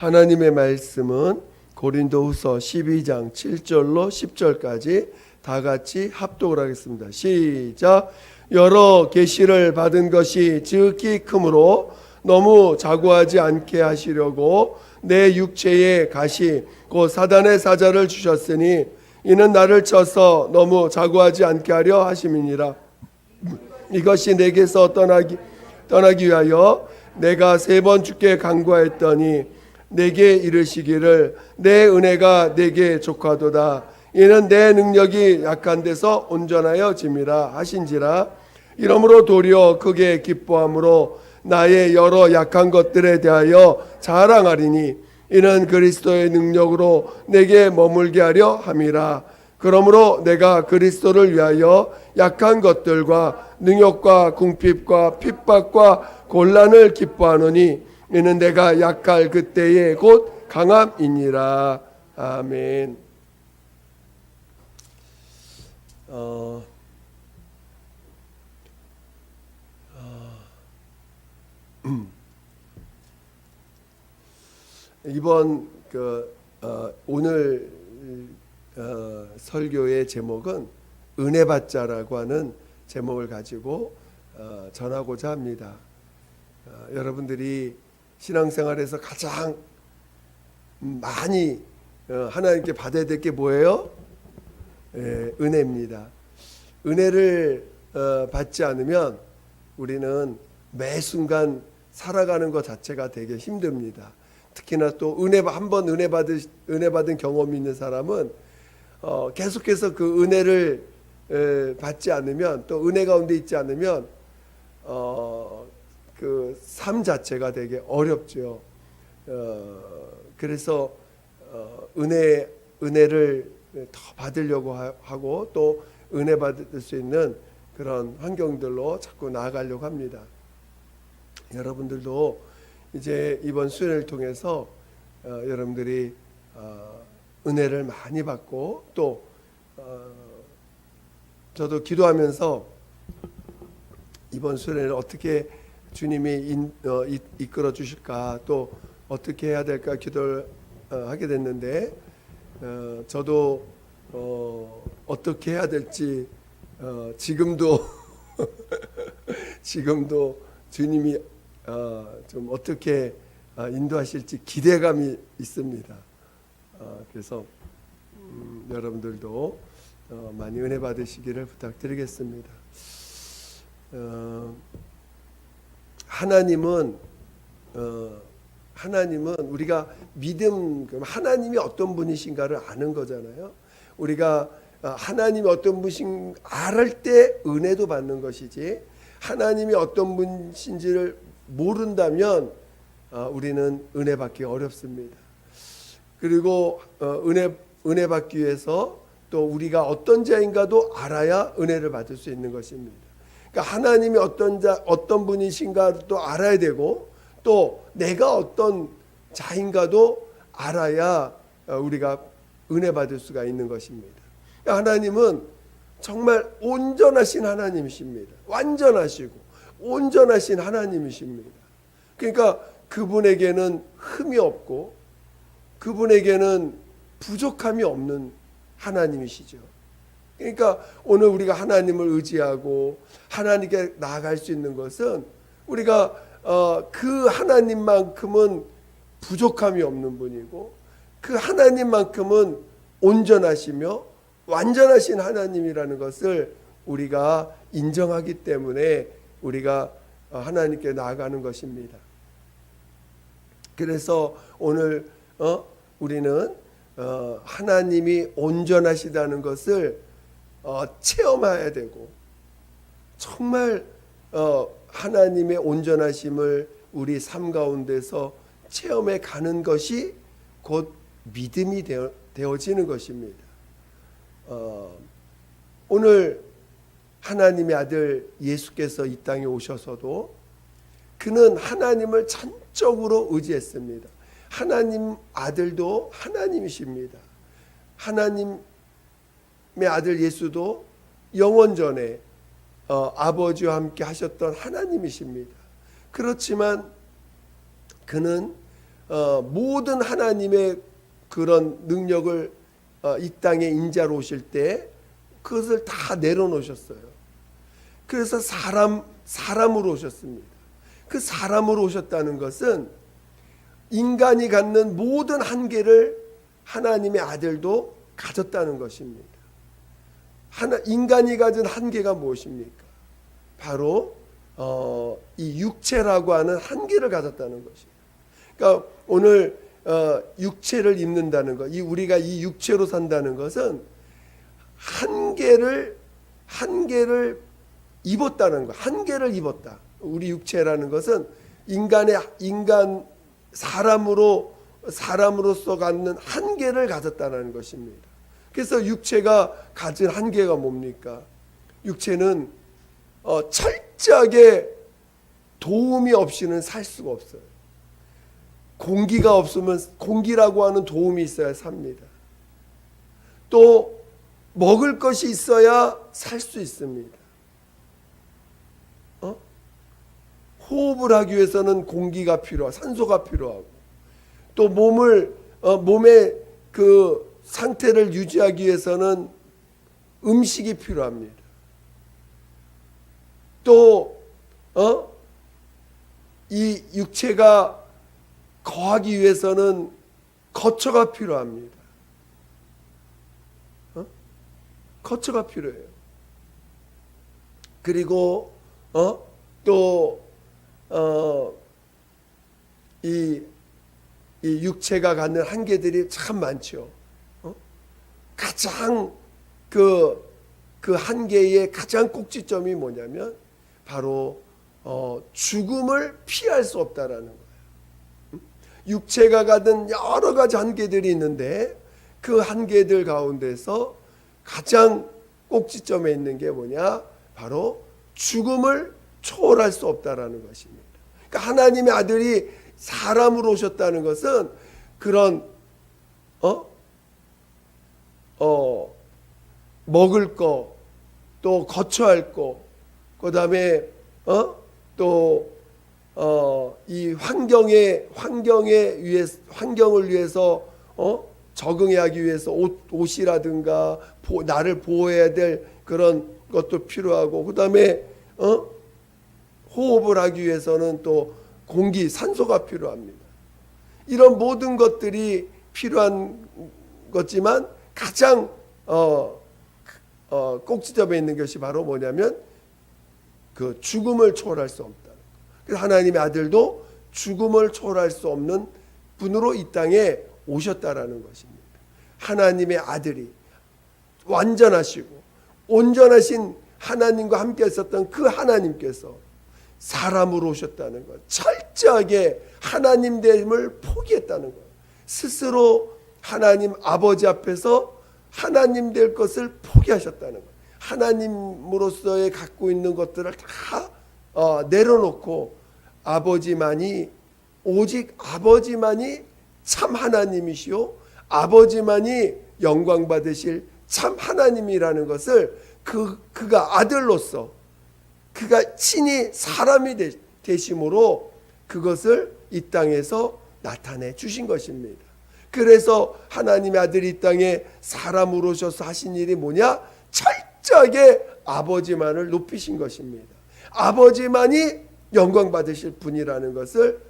하나님의 말씀은 고린도후서 12장 7절로 10절까지 다 같이 합독을 하겠습니다. 시작. 여러 계시를 받은 것이 지극히 크므로 너무 자고하지 않게 하시려고 내 육체에 가시 곧 사단의 사자를 주셨으니 이는 나를 쳐서 너무 자고하지 않게 하려 하심이니라. 이것이 내게서 떠나기 위하여 내가 3번 주께 간구하였더니 내게 이르시기를 내 은혜가 내게 족하도다. 이는 내 능력이 약한 데서 온전하여 짐이라 하신지라. 이러므로 도리어 크게 기뻐함으로 나의 여러 약한 것들에 대하여 자랑하리니 이는 그리스도의 능력으로 내게 머물게 하려 함이라. 그러므로 내가 그리스도를 위하여 약한 것들과 능욕과 궁핍과 핍박과 곤란을 기뻐하노니 이는 내가 약할 그때에 곧 강함이니라. 아멘. 이번 오늘 설교의 제목은 은혜 받자라고 하는 제목을 가지고 전하고자 합니다. 여러분들이 신앙생활에서 가장 많이 하나님께 받아야 될 게 뭐예요? 은혜입니다. 은혜를 받지 않으면 우리는 매 순간 살아가는 것 자체가 되게 힘듭니다. 특히나 또 한번 은혜 받은 경험이 있는 사람은 계속해서 그 은혜를 받지 않으면, 또 은혜 가운데 있지 않으면 그 삶 자체가 되게 어렵죠. 그래서 은혜를 더 받으려고 하고 또 은혜 받을 수 있는 그런 환경들로 자꾸 나아가려고 합니다. 여러분들도 이제 이번 수련을 통해서 여러분들이 은혜를 많이 받고 또 저도 기도하면서 이번 수련을 어떻게 주님이 이끌어 주실까, 또 어떻게 해야 될까 기도를 하게 됐는데 저도 어떻게 해야 될지 지금도 주님이 좀 어떻게 인도하실지 기대감이 있습니다. 그래서 여러분들도 많이 은혜 받으시기를 부탁드리겠습니다. 하나님은 우리가 하나님이 어떤 분이신가를 아는 거잖아요. 우리가 하나님이 어떤 분이신 알을 때 은혜도 받는 것이지, 하나님이 어떤 분이신지를 모른다면 우리는 은혜 받기 어렵습니다. 그리고 은혜 받기 위해서 또 우리가 어떤 자인가도 알아야 은혜를 받을 수 있는 것입니다. 그러니까 하나님이 어떤 분이신가도 알아야 되고, 또 내가 어떤 자인가도 알아야 우리가 은혜 받을 수가 있는 것입니다. 그러니까 하나님은 정말 온전하신 하나님이십니다. 완전하시고 온전하신 하나님이십니다. 그러니까 그분에게는 흠이 없고 그분에게는 부족함이 없는 하나님이시죠. 그러니까 오늘 우리가 하나님을 의지하고 하나님께 나아갈 수 있는 것은 우리가 그 하나님만큼은 부족함이 없는 분이고 그 하나님만큼은 온전하시며 완전하신 하나님이라는 것을 우리가 인정하기 때문에 우리가 하나님께 나아가는 것입니다. 그래서 오늘 우리는 하나님이 온전하시다는 것을 체험해야 되고, 정말 하나님의 온전하심을 우리 삶 가운데서 체험해 가는 것이 곧 믿음이 되어지는 것입니다. 오늘 하나님의 아들 예수께서 이 땅에 오셔서도 그는 하나님을 전적으로 의지했습니다. 하나님 아들도 하나님이십니다. 하나님의 아들 예수도 영원전에 아버지와 함께 하셨던 하나님이십니다. 그렇지만 그는 모든 하나님의 그런 능력을 이 땅에 인자로 오실 때 그것을 다 내려놓으셨어요. 그래서 사람으로 오셨습니다. 그 사람으로 오셨다는 것은 인간이 갖는 모든 한계를 하나님의 아들도 가졌다는 것입니다. 인간이 가진 한계가 무엇입니까? 바로 이 육체라고 하는 한계를 가졌다는 것입니다. 그러니까 오늘 육체를 입는다는 것, 우리가 이 육체로 산다는 것은 한계를 입었다는 것, 한계를 입었다. 우리 육체라는 것은 사람으로서 갖는 한계를 가졌다는 것입니다. 그래서 육체가 가진 한계가 뭡니까? 육체는 철저하게 도움이 없이는 살 수가 없어요. 공기가 없으면 공기라고 하는 도움이 있어야 삽니다. 또 먹을 것이 있어야 살 수 있습니다. 호흡을 하기 위해서는 공기가 필요하고 산소가 필요하고 또 몸의 그 상태를 유지하기 위해서는 음식이 필요합니다. 또 이 육체가 거하기 위해서는 거처가 필요합니다. 거처가 필요해요. 그리고 이 육체가 갖는 한계들이 참 많죠. 가장 그 한계의 가장 꼭지점이 뭐냐면 바로 죽음을 피할 수 없다라는 거예요. 육체가 갖는 여러 가지 한계들이 있는데 그 한계들 가운데서 가장 꼭지점에 있는 게 뭐냐? 바로 죽음을 초월할 수 없다라는 것입니다. 그러니까 하나님의 아들이 사람으로 오셨다는 것은 그런 먹을 거, 또 거처할 거, 그다음에 이 환경을 위해서 적응하기 위해서 옷이라든가 나를 보호해야 될 그런 것도 필요하고, 그다음에 호흡을 하기 위해서는 또 공기, 산소가 필요합니다. 이런 모든 것들이 필요한 거지만 가장 꼭지점에 있는 것이 바로 뭐냐면 그 죽음을 초월할 수 없다. 그래서 하나님의 아들도 죽음을 초월할 수 없는 분으로 이 땅에 오셨다라는 것입니다. 하나님의 아들이 완전하시고 온전하신 하나님과 함께 있었던 그 하나님께서 사람으로 오셨다는 것, 철저하게 하나님 됨을 포기했다는 것, 스스로 하나님 아버지 앞에서 하나님 될 것을 포기하셨다는 것, 하나님으로서의 갖고 있는 것들을 다 내려놓고 오직 아버지만이 참 하나님이시오, 아버지만이 영광 받으실 참 하나님이라는 것을 그가 아들로서 그가 친히 사람이 되심으로 그것을 이 땅에서 나타내 주신 것입니다. 그래서 하나님의 아들이 이 땅에 사람으로 오셔서 하신 일이 뭐냐? 철저하게 아버지만을 높이신 것입니다. 아버지만이 영광 받으실 분이라는 것을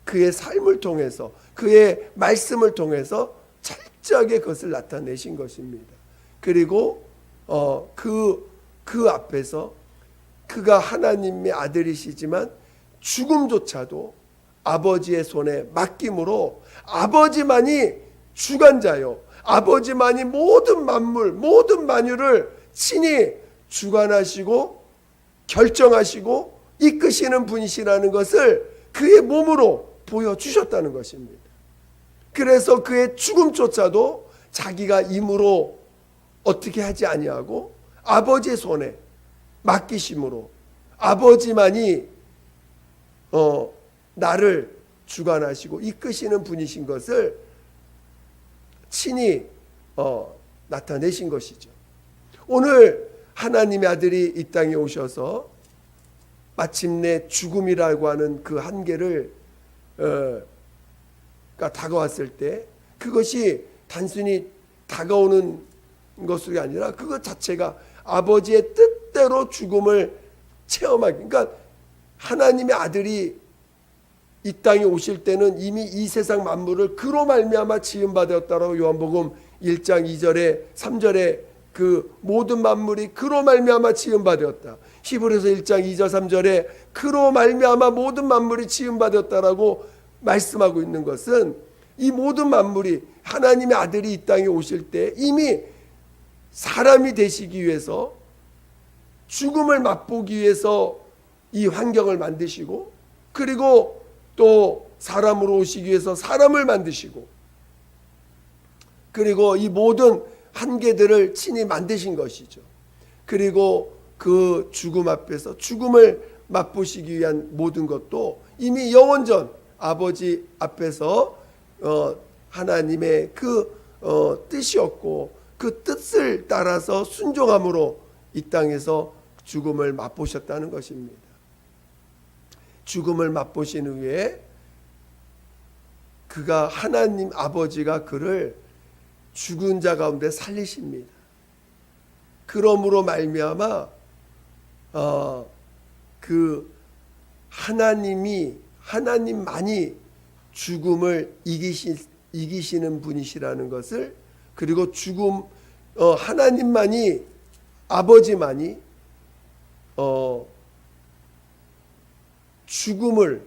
그의 삶을 통해서, 그의 말씀을 통해서 철저하게 그것을 나타내신 것입니다. 그리고 그 앞에서 그가 하나님의 아들이시지만 죽음조차도 아버지의 손에 맡김으로 아버지만이 주관자요, 아버지만이 모든 만물, 모든 만유를 친히 주관하시고 결정하시고 이끄시는 분이시라는 것을 그의 몸으로 보여주셨다는 것입니다. 그래서 그의 죽음조차도 자기가 임으로 어떻게 하지 아니하고 아버지의 손에 맡기심으로 아버지만이 나를 주관하시고 이끄시는 분이신 것을 친히 나타내신 것이죠. 오늘 하나님의 아들이 이 땅에 오셔서 마침내 죽음이라고 하는 그 한계를 다가왔을 때 그것이 단순히 다가오는 것이 아니라 그것 자체가 아버지의 뜻대로 죽음을 체험하기. 그러니까 하나님의 아들이 이 땅에 오실 때는 이미 이 세상 만물을 그로 말미암아 지음받았다라고 요한복음 1장 2절에 3절에 그 모든 만물이 그로 말미암아 지음받았다. 히브리서 1장 2절 3절에 그로 말미암아 모든 만물이 지음받았다라고 말씀하고 있는 것은 이 모든 만물이 하나님의 아들이 이 땅에 오실 때 이미 사람이 되시기 위해서 죽음을 맛보기 위해서 이 환경을 만드시고 그리고 또 사람으로 오시기 위해서 사람을 만드시고 그리고 이 모든 한계들을 친히 만드신 것이죠. 그리고 그 죽음 앞에서 죽음을 맛보시기 위한 모든 것도 이미 영원전 아버지 앞에서 하나님의 그 뜻이었고 그 뜻을 따라서 순종함으로 이 땅에서 죽음을 맛보셨다는 것입니다. 죽음을 맛보신 후에 그가 하나님 아버지가 그를 죽은 자 가운데 살리십니다. 그러므로 말미암아 그 하나님만이 죽음을 이기시는 분이시라는 것을 그리고 하나님만이 아버지만이 죽음을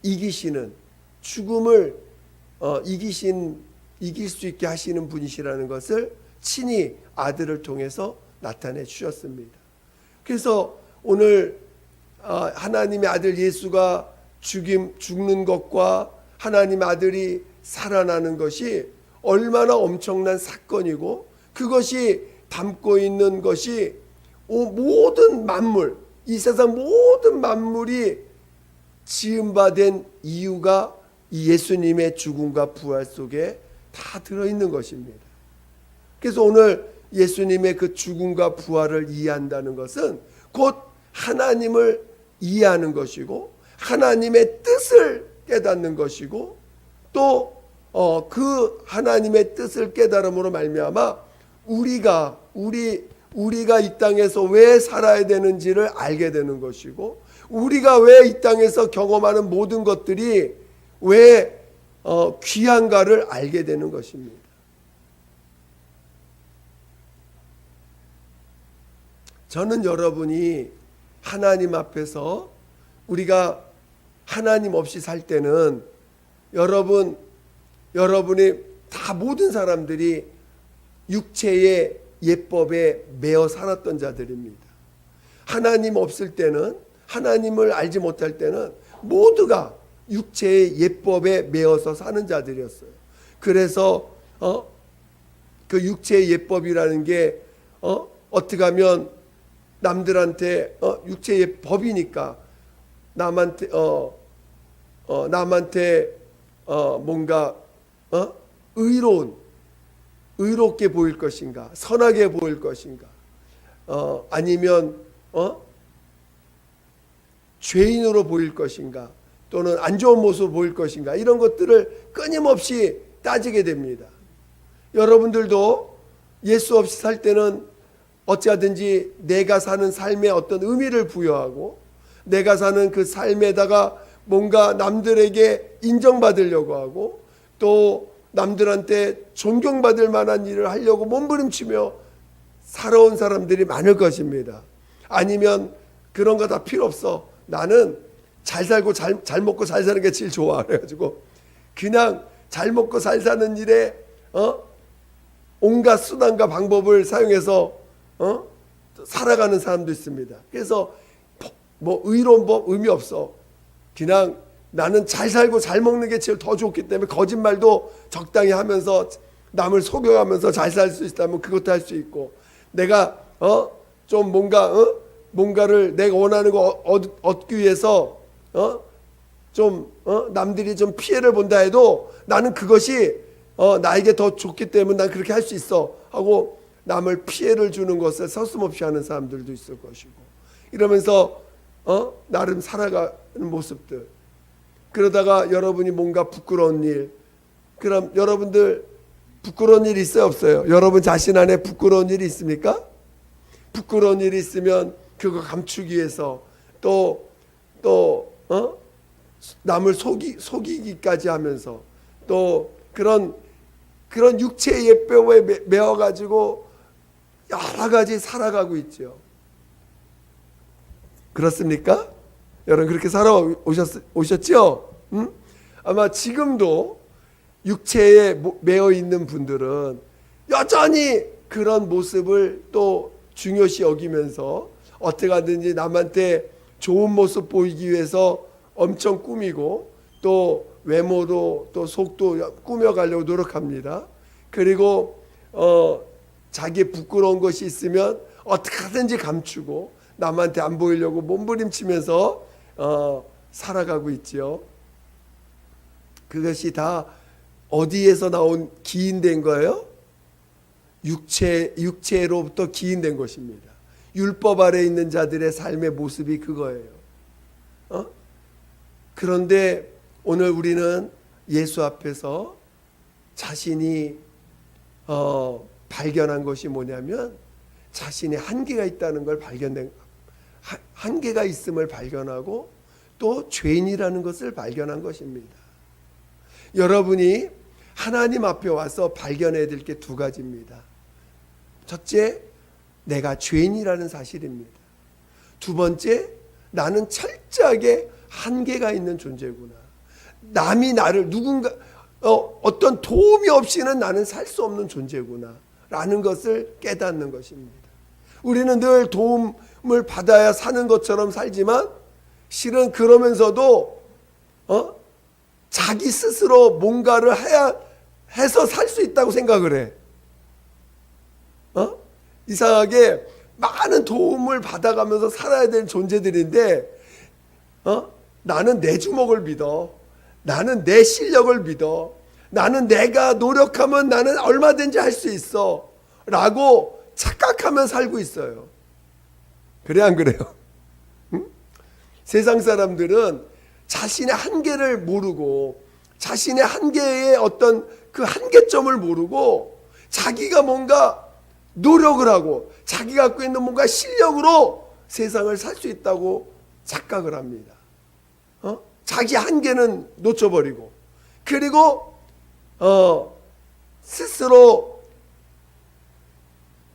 이기시는 이길 수 있게 하시는 분이시라는 것을 친히 아들을 통해서 나타내 주셨습니다. 그래서 오늘 하나님의 아들 예수가 죽는 것과 하나님의 아들이 살아나는 것이 얼마나 엄청난 사건이고 그것이 담고 있는 것이 모든 만물 이 세상 모든 만물이 지음받은 이유가 이 예수님의 죽음과 부활 속에 다 들어있는 것입니다. 그래서 오늘 예수님의 그 죽음과 부활을 이해한다는 것은 곧 하나님을 이해하는 것이고 하나님의 뜻을 깨닫는 것이고 또 그 하나님의 뜻을 깨달음으로 말미암아 우리가 이 땅에서 왜 살아야 되는지를 알게 되는 것이고 우리가 왜 이 땅에서 경험하는 모든 것들이 왜 귀한가를 알게 되는 것입니다. 저는 여러분이 하나님 앞에서 우리가 하나님 없이 살 때는 여러분이 다 모든 사람들이 육체의 예법에 매어 살았던 자들입니다. 하나님 없을 때는 하나님을 알지 못할 때는 모두가 육체의 예법에 매어서 사는 자들이었어요. 그래서 그 육체의 예법이라는 게 어떻게 하면 남들한테 육체의 법이니까 남한테 뭔가 의롭게 보일 것인가 선하게 보일 것인가 아니면 죄인으로 보일 것인가 또는 안 좋은 모습으로 보일 것인가 이런 것들을 끊임없이 따지게 됩니다. 여러분들도 예수 없이 살 때는 어찌하든지 내가 사는 삶에 어떤 의미를 부여하고 내가 사는 그 삶에다가 뭔가 남들에게 인정받으려고 하고 또 남들한테 존경받을 만한 일을 하려고 몸부림치며 살아온 사람들이 많을 것입니다. 아니면 그런 거 다 필요 없어. 나는 잘 살고 잘 먹고 잘 사는 게 제일 좋아. 그래가지고 그냥 잘 먹고 잘 사는 일에 온갖 수단과 방법을 사용해서 살아가는 사람도 있습니다. 그래서 뭐 의로운 법 의미 없어. 그냥 나는 잘 살고 잘 먹는 게 제일 더 좋기 때문에 거짓말도 적당히 하면서 남을 속여가면서 잘 살 수 있다면 그것도 할 수 있고 내가 좀 뭔가를 내가 원하는 거 얻기 위해서 남들이 좀 피해를 본다 해도 나는 그것이 나에게 더 좋기 때문에 난 그렇게 할 수 있어 하고 남을 피해를 주는 것을 서슴없이 하는 사람들도 있을 것이고 이러면서 나름 살아가는 모습들 그러다가 여러분이 뭔가 부끄러운 일, 그럼 여러분들 부끄러운 일 있어요, 없어요? 여러분 자신 안에 부끄러운 일이 있습니까? 부끄러운 일이 있으면 그거 감추기 위해서 또 남을 속이기까지 하면서 또 그런 육체의 예배에 매어가지고 여러 가지 살아가고 있죠. 그렇습니까? 여러분 그렇게 살아오셨죠? 응? 아마 지금도 육체에 매어 있는 분들은 여전히 그런 모습을 또 중요시 여기면서 어떻게 하든지 남한테 좋은 모습 보이기 위해서 엄청 꾸미고 또 외모도 또 속도 꾸며가려고 노력합니다. 그리고 자기 부끄러운 것이 있으면 어떻게 하든지 감추고 남한테 안 보이려고 몸부림치면서 살아가고 있죠. 그것이 다 어디에서 나온 기인된 거예요? 육체로부터 기인된 것입니다. 율법 아래 있는 자들의 삶의 모습이 그거예요. 그런데 오늘 우리는 예수 앞에서 자신이 발견한 것이 뭐냐면 자신의 한계가 있다는 걸 한계가 있음을 발견하고 또 죄인이라는 것을 발견한 것입니다. 여러분이 하나님 앞에 와서 발견해야 될 게 두 가지입니다. 첫째, 내가 죄인이라는 사실입니다. 두 번째, 나는 철저하게 한계가 있는 존재구나. 남이 나를 어떤 도움이 없이는 나는 살 수 없는 존재구나 라는 것을 깨닫는 것입니다. 우리는 늘 도움을 받아야 사는 것처럼 살지만 실은 그러면서도 자기 스스로 뭔가를 해서 살 수 있다고 생각을 해. 이상하게 많은 도움을 받아가면서 살아야 될 존재들인데 나는 내 주먹을 믿어. 나는 내 실력을 믿어. 나는 내가 노력하면 나는 얼마든지 할 수 있어 라고 착각하며 살고 있어요. 그래 안 그래요? 응? 세상 사람들은 자신의 한계를 모르고 자신의 한계의 어떤 그 한계점을 모르고 자기가 뭔가 노력을 하고 자기가 갖고 있는 뭔가 실력으로 세상을 살 수 있다고 착각을 합니다. 자기 한계는 놓쳐버리고 그리고 스스로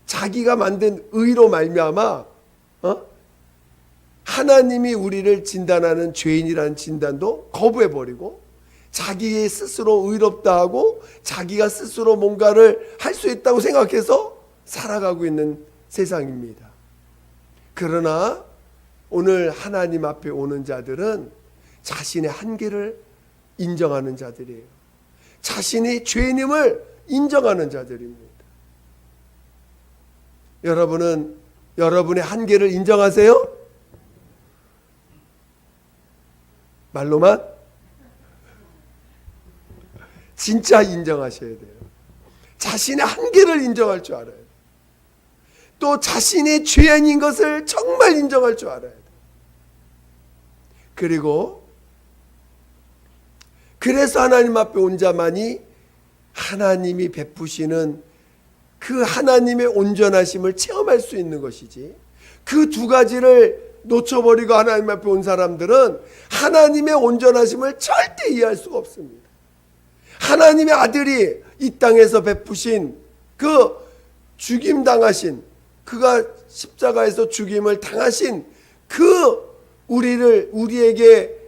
자기가 만든 의로 말미암아 하나님이 우리를 진단하는 죄인이라는 진단도 거부해버리고 자기 스스로 의롭다 하고 자기가 스스로 뭔가를 할 수 있다고 생각해서 살아가고 있는 세상입니다. 그러나 오늘 하나님 앞에 오는 자들은 자신의 한계를 인정하는 자들이에요. 자신이 죄인임을 인정하는 자들입니다. 여러분은 여러분의 한계를 인정하세요? 말로만? 진짜 인정하셔야 돼요. 자신의 한계를 인정할 줄 알아야 돼요. 또 자신이 죄인인 것을 정말 인정할 줄 알아야 돼요. 그래서 하나님 앞에 온 자만이 하나님이 베푸시는 그 하나님의 온전하심을 체험할 수 있는 것이지, 그 두 가지를 놓쳐버리고 하나님 앞에 온 사람들은 하나님의 온전하심을 절대 이해할 수가 없습니다. 하나님의 아들이 이 땅에서 베푸신 그 죽임당하신, 그가 십자가에서 죽임을 당하신 그 우리에게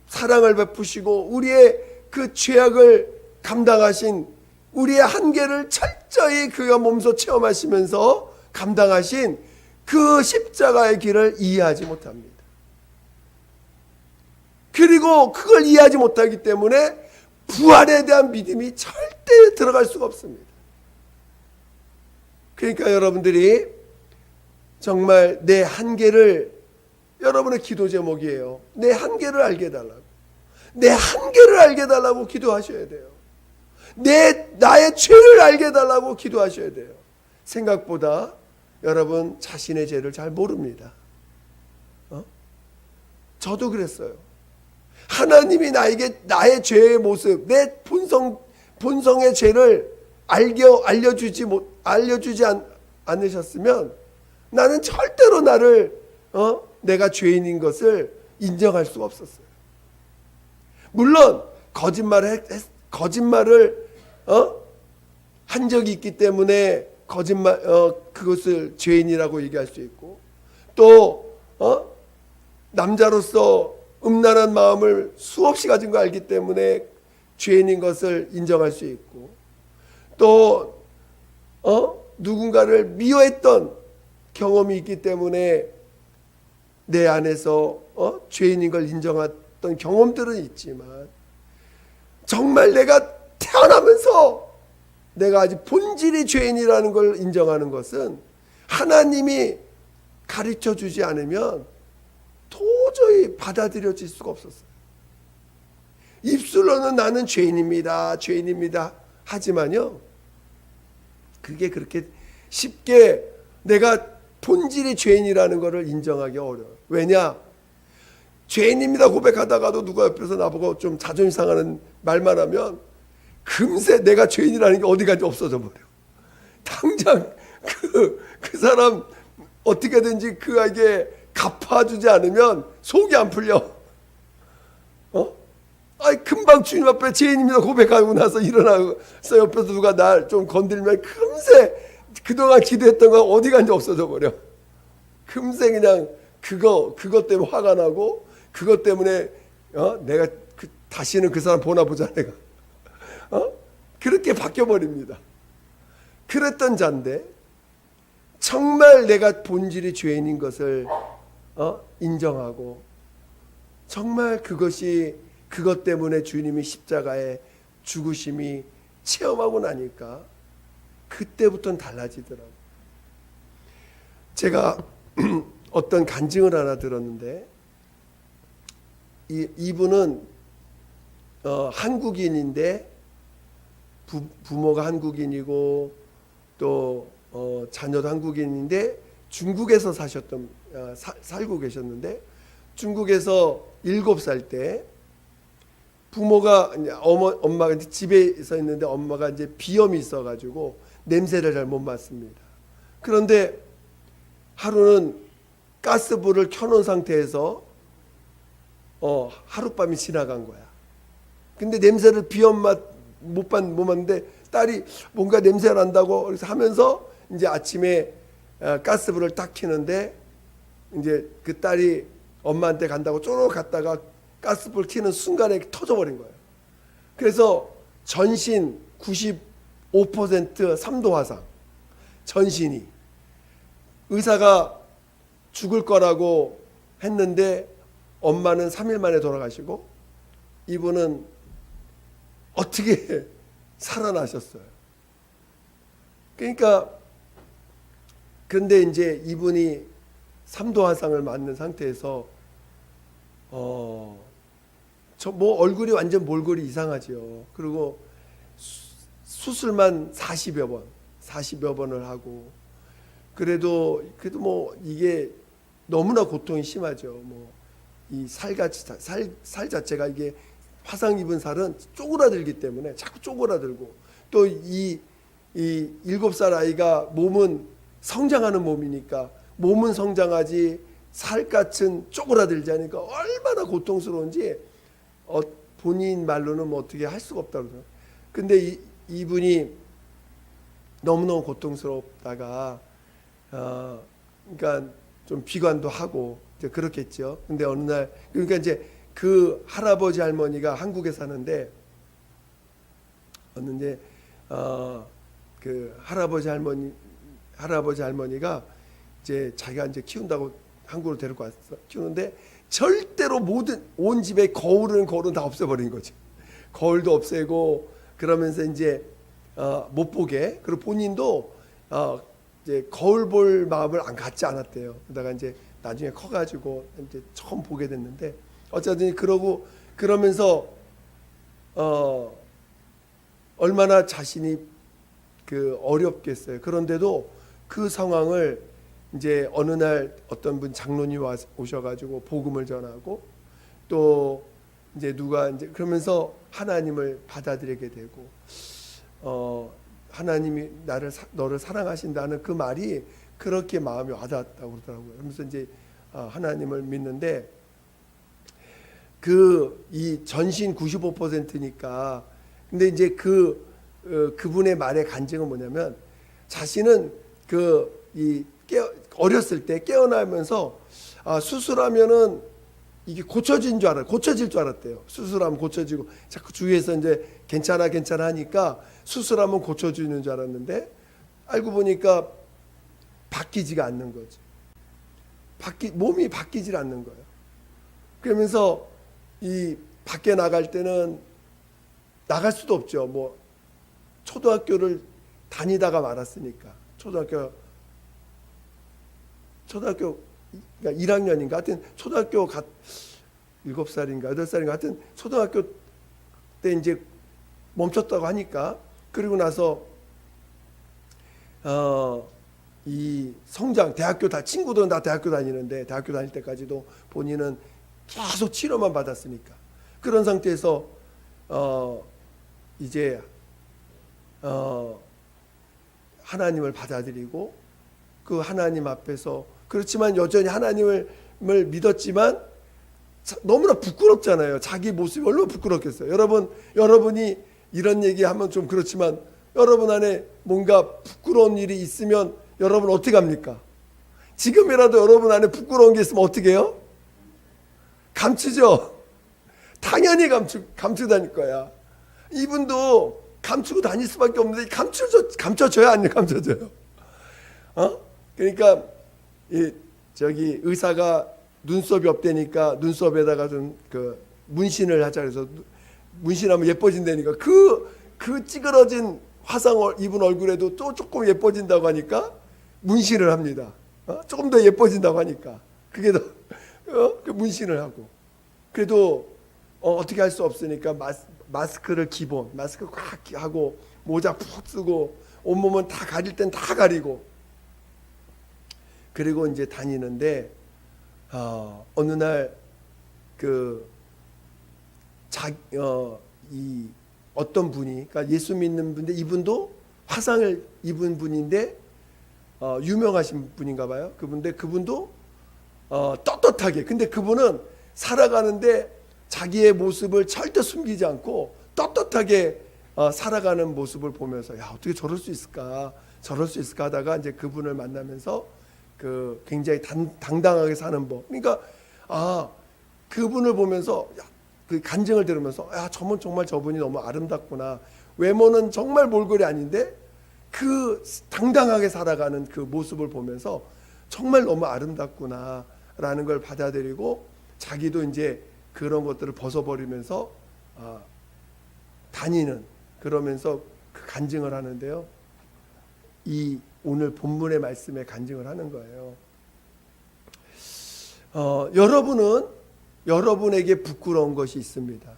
사랑을 베푸시고 우리의 그 죄악을 감당하신, 우리의 한계를 철저히 그가 몸소 체험하시면서 감당하신 그 십자가의 길을 이해하지 못합니다. 그리고 그걸 이해하지 못하기 때문에 부활에 대한 믿음이 절대 들어갈 수가 없습니다. 그러니까 여러분들이 정말 내 한계를, 여러분의 기도 제목이에요. 내 한계를 알게 해달라고. 내 한계를 알게 해달라고 기도하셔야 돼요. 나의 죄를 알게 해달라고 기도하셔야 돼요. 생각보다 여러분 자신의 죄를 잘 모릅니다. 저도 그랬어요. 하나님이 나에게 나의 죄의 모습, 내 본성의 죄를 알려주지 않으셨으면 나는 절대로 내가 죄인인 것을 인정할 수가 없었어요. 물론 거짓말을 한 적이 있기 때문에 그것을 죄인이라고 얘기할 수 있고, 또 남자로서 음란한 마음을 수없이 가진 거 알기 때문에 죄인인 것을 인정할 수 있고, 또 누군가를 미워했던 경험이 있기 때문에 내 안에서 죄인인 걸 인정했던 경험들은 있지만, 정말 내가 태어나면서 내가 아직 본질이 죄인이라는 걸 인정하는 것은 하나님이 가르쳐 주지 않으면 도저히 받아들여질 수가 없었어요. 입술로는 나는 죄인입니다, 죄인입니다 하지만요, 그게 그렇게 쉽게 내가 본질이 죄인이라는 것을 인정하기 어려워요. 왜냐? 죄인입니다 고백하다가도 누가 옆에서 나보고 좀 자존심 상하는 말만 하면 금세 내가 죄인이라는 게 어디까지 없어져 버려. 당장 그 사람 어떻게든지 그에게 갚아주지 않으면 속이 안 풀려. 금방 주님 앞에 죄인입니다 고백하고 나서 일어나서 옆에서 누가 날 좀 건들면 금세 그동안 기도했던 거 어디 간지 없어져 버려. 금세 그냥 그것 때문에 화가 나고, 그것 때문에 내가 다시는 그 사람 보나 보자 내가 그렇게 바뀌어 버립니다. 그랬던 자인데 정말 내가 본질이 죄인인 것을 인정하고, 정말 그것 때문에 주님이 십자가에 죽으심이 체험하고 나니까 그때부터는 달라지더라고요. 제가 어떤 간증을 하나 들었는데, 이분은 한국인인데 부모가 한국인이고 또 자녀도 한국인인데 중국에서 살고 계셨는데, 중국에서 7살 때 부모가 엄마가 이제 집에 서 있는데 엄마가 이제 비염이 있어가지고 냄새를 잘 못 맡습니다. 그런데 하루는 가스불을 켜놓은 상태에서 하룻밤이 지나간 거야. 근데 냄새를 비염 맛 못 맡는데 딸이 뭔가 냄새가 난다고 그래서 하면서 이제 아침에 가스불을 딱 켜는데, 이제 그 딸이 엄마한테 간다고 쪼록 갔다가 가스불 켜는 순간에 터져버린 거예요. 그래서 전신 95% 3도 화상, 전신이. 의사가 죽을 거라고 했는데 엄마는 3일 만에 돌아가시고 이분은 어떻게 살아나셨어요. 그러니까 근데 이제 이분이 3도 화상을 맞는 상태에서 저 뭐 얼굴이 완전 몰골이 이상하죠. 그리고 수술만 40여 번을 하고, 그래도 뭐 이게 너무나 고통이 심하죠. 뭐 이 살 자체가 이게 화상 입은 살은 쪼그라들기 때문에 자꾸 쪼그라들고, 또 이 7살 아이가 몸은 성장하는 몸이니까 몸은 성장하지 살갗은 쪼그라들지 않으니까 얼마나 고통스러운지 본인 말로는 뭐 어떻게 할 수가 없다고 그러죠. 근데 이분이 너무너무 고통스럽다가 그러니까 좀 비관도 하고 이제 그렇겠죠. 근데 어느 날, 그러니까 이제 그 할아버지 할머니가 한국에 사는데, 이제 그 할아버지 할머니가 이제 자기가 이제 키운다고 한국으로 데리고 왔어. 키우는데 절대로 온 집에 거울은 다 없애버린 거지. 거울도 없애고 그러면서 이제 못 보게. 그리고 본인도 이제 거울 볼 마음을 안 갖지 않았대요. 그러다가 이제 나중에 커가지고 이제 처음 보게 됐는데, 어쨌든 그러면서 얼마나 자신이 어렵겠어요. 그런데도 그 상황을 이제 어느 날 어떤 분 장로님 오셔가지고 복음을 전하고, 또 이제 누가 이제 그러면서 하나님을 받아들이게 되고 하나님이 너를 사랑하신다는 그 말이 그렇게 마음이 와닿았다고 그러더라고요. 그러면서 이제 하나님을 믿는데 이 전신 95%니까 근데 이제 그분의 말의 간증은 뭐냐면 자신은 어렸을 때 깨어나면서 수술하면은 이게 고쳐질 줄 알았대요. 수술하면 고쳐지고 자꾸 주위에서 이제 괜찮아 하니까 수술하면 고쳐지는 줄 알았는데 알고 보니까 바뀌지가 않는 거죠. 몸이 바뀌질 않는 거예요. 그러면서 이 밖에 나갈 때는 나갈 수도 없죠. 뭐 초등학교를 다니다가 말았으니까 초등학교 그러니까 1학년인가 하여튼 초등학교 7살인가 8살인가 하여튼 초등학교 때 이제 멈췄다고 하니까 그리고 나서 이 성장 대학교 친구들은 다 대학교 다니는데 대학교 다닐 때까지도 본인은 계속 치료만 받았으니까 그런 상태에서 이제 하나님을 받아들이고 그 하나님 앞에서 그렇지만 여전히 하나님을 믿었지만 너무나 부끄럽잖아요. 자기 모습이 얼마나 부끄럽겠어요. 여러분이 이런 얘기하면 좀 그렇지만 여러분 안에 뭔가 부끄러운 일이 있으면 여러분 어떻게 합니까? 지금이라도 여러분 안에 부끄러운 게 있으면 어떻게 해요? 감추죠. 당연히 감추고 다닐 거야. 이분도 감추고 다닐 수밖에 없는데 감춰줘야 안 감춰져요. 그러니까 저기 의사가 눈썹이 없대니까 눈썹에다가 좀 문신을 하자 그래서 문신하면 예뻐진다니까 그 찌그러진 화상 입은 얼굴에도 또 조금 예뻐진다고 하니까 문신을 합니다. 조금 더 예뻐진다고 하니까 그게 더 그 문신을 하고 그래도 어떻게 할 수 없으니까 마스크를 마스크 꽉 하고 모자 푹 쓰고 온몸은 다 가릴 땐 다 가리고 그리고 이제 다니는데 어느 날 어떤 분이 그러니까 예수 믿는 분인데 이분도 화상을 입은 분인데 유명하신 분인가 봐요. 그분도 떳떳하게 근데 그분은 살아가는데 자기의 모습을 절대 숨기지 않고 떳떳하게 살아가는 모습을 보면서 야 어떻게 저럴 수 있을까 하다가 이제 그분을 만나면서 굉장히 당당하게 사는 법 그러니까 그분을 보면서 그 간증을 들으면서 저분이 너무 아름답구나 외모는 정말 몰골이 아닌데 그 당당하게 살아가는 그 모습을 보면서 정말 너무 아름답구나라는 걸 받아들이고 자기도 이제 그런 것들을 벗어버리면서 다니는 그러면서 그 간증을 하는데요. 이 오늘 본문의 말씀에 간증을 하는 거예요. 여러분은 여러분에게 부끄러운 것이 있습니다.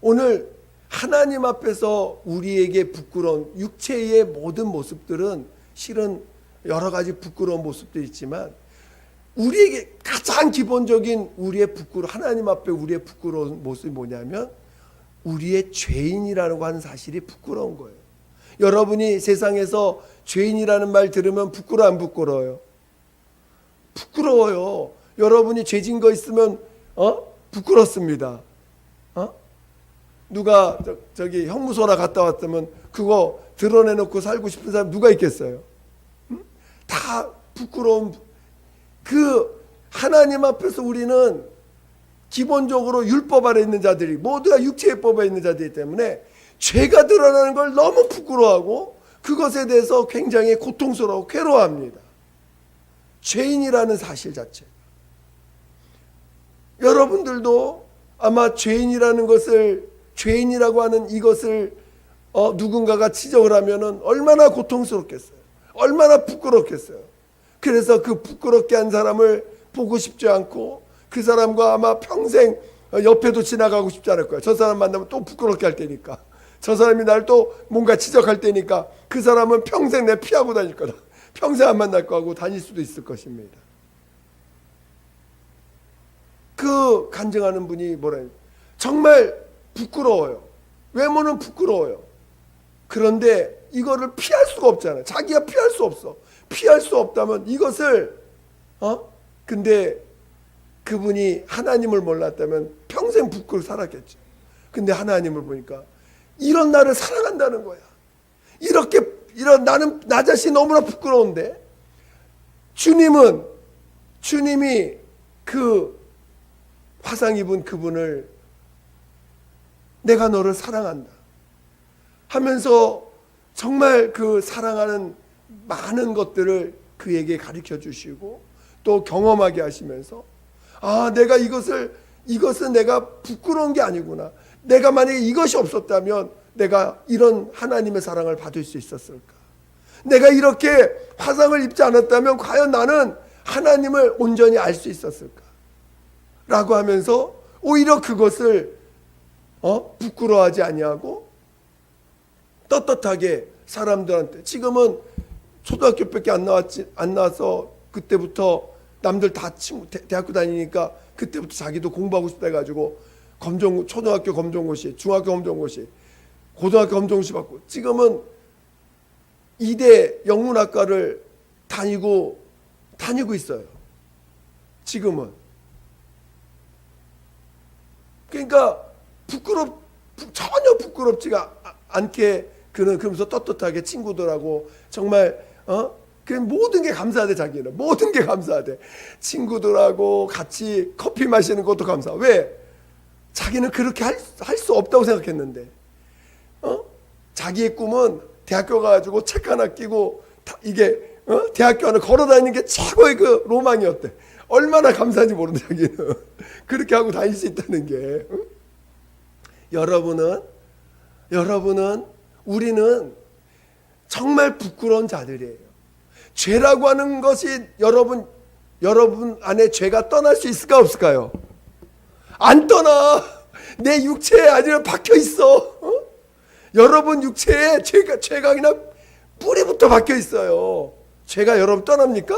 오늘 하나님 앞에서 우리에게 부끄러운 육체의 모든 모습들은 실은 여러 가지 부끄러운 모습도 있지만 우리에게 가장 기본적인 하나님 앞에 우리의 부끄러운 모습이 뭐냐면 우리의 죄인이라고 하는 사실이 부끄러운 거예요. 여러분이 세상에서 죄인이라는 말 들으면 부끄러워 안 부끄러워요? 부끄러워요. 여러분이 죄진 거 있으면 부끄럽습니다. 누가 저기 형무소나 갔다 왔다면 그거 드러내놓고 살고 싶은 사람 누가 있겠어요? 다 부끄러운 하나님 앞에서 우리는 기본적으로 율법 아래 있는 자들이 모두가 육체의 법에 있는 자들이기 때문에 죄가 드러나는 걸 너무 부끄러워하고 그것에 대해서 굉장히 고통스러워 괴로워합니다. 죄인이라는 사실 자체. 여러분들도 아마 죄인이라고 하는 이것을 누군가가 지적을 하면은 얼마나 고통스럽겠어요. 얼마나 부끄럽겠어요. 그래서 그 부끄럽게 한 사람을 보고 싶지 않고 그 사람과 아마 평생 옆에도 지나가고 싶지 않을 거예요. 저 사람 만나면 또 부끄럽게 할 테니까. 저 사람이 날 또 뭔가 지적할 테니까 그 사람은 평생 내 피하고 다닐 거다. 평생 안 만날 거하고 다닐 수도 있을 것입니다. 그 간증하는 분이 뭐래요? 정말 부끄러워요. 외모는 부끄러워요. 그런데 이거를 피할 수가 없잖아요. 자기가 피할 수 없어. 피할 수 없다면 이것을 근데 그분이 하나님을 몰랐다면 평생 부끄러워 살았겠죠. 근데 하나님을 보니까 이런 나를 사랑한다는 거야. 이런 나는 나 자신이 너무나 부끄러운데 주님이 그 화상 입은 그분을 내가 너를 사랑한다 하면서 정말 그 사랑하는 많은 것들을 그에게 가르쳐 주시고 또 경험하게 하시면서 내가 이것은 내가 부끄러운 게 아니구나. 내가 만약에 이것이 없었다면 내가 이런 하나님의 사랑을 받을 수 있었을까? 내가 이렇게 화상을 입지 않았다면 과연 나는 하나님을 온전히 알 수 있었을까? 라고 하면서 오히려 그것을 부끄러워하지 아니하고 떳떳하게 사람들한테 지금은 초등학교밖에 안 나와서 그때부터 남들 다 대학교 다니니까 그때부터 자기도 공부하고 싶다 해가지고 초등학교 검정고시, 중학교 검정고시, 고등학교 검정고시 받고 지금은 2대 영문학과를 다니고 있어요. 지금은. 그러니까 전혀 부끄럽지가 않게 그러면서 떳떳하게 친구들하고 정말 그 모든 게 감사하대. 자기는 모든 게 감사하대. 친구들하고 같이 커피 마시는 것도 감사. 왜? 자기는 그렇게 할 수 없다고 생각했는데 자기의 꿈은 대학교 가가지고 책 하나 끼고 이게 대학교 안에 걸어다니는 게 최고의 그 로망이었대. 얼마나 감사한지 모른다. 자기는 그렇게 하고 다닐 수 있다는 게. 여러분은 우리는 정말 부끄러운 자들이에요. 죄라고 하는 것이 여러분 안에 죄가 떠날 수 있을까 없을까요? 안 떠나. 내 육체에 아주 박혀 있어. 여러분 육체에 죄가 그냥 뿌리부터 박혀 있어요. 죄가 여러분 떠납니까?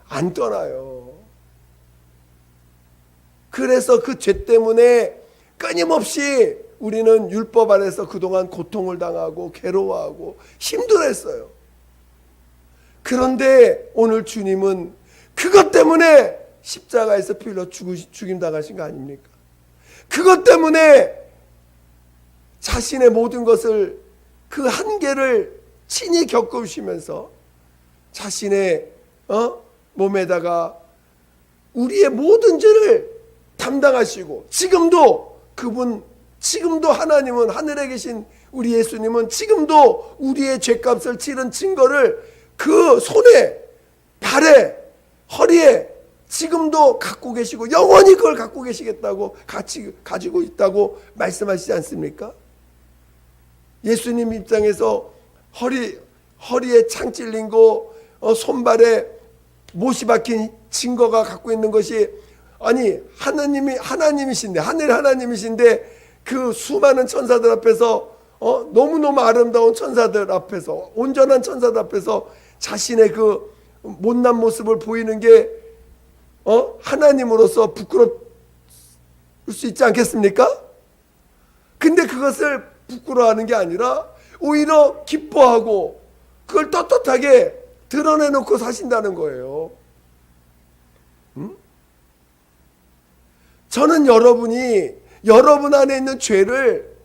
안 떠나요. 그래서 그 죄 때문에 끊임없이 우리는 율법 안에서 그동안 고통을 당하고 괴로워하고 힘들어했어요. 그런데 오늘 주님은 그것 때문에 십자가에서 피 흘려 죽임 당하신 거 아닙니까? 그것 때문에 자신의 모든 것을 그 한계를 친히 겪으시면서 자신의 몸에다가 우리의 모든 죄를 담당하시고 지금도 하나님은 하늘에 계신 우리 예수님은 지금도 우리의 죄값을 치른 증거를 그 손에 발에 허리에 지금도 갖고 계시고 영원히 그걸 갖고 계시겠다고 가지고 있다고 말씀하시지 않습니까? 예수님 입장에서 허리에 창 찔린 거 손발에 못이 박힌 증거가 갖고 있는 것이 아니 하나님이신데 하늘 하나님이신데 그 수많은 천사들 앞에서 너무너무 아름다운 천사들 앞에서 온전한 천사들 앞에서 자신의 그 못난 모습을 보이는 게 하나님으로서 부끄러울 수 있지 않겠습니까? 근데 그것을 부끄러워하는 게 아니라 오히려 기뻐하고 그걸 떳떳하게 드러내놓고 사신다는 거예요. 저는 여러분 안에 있는 죄를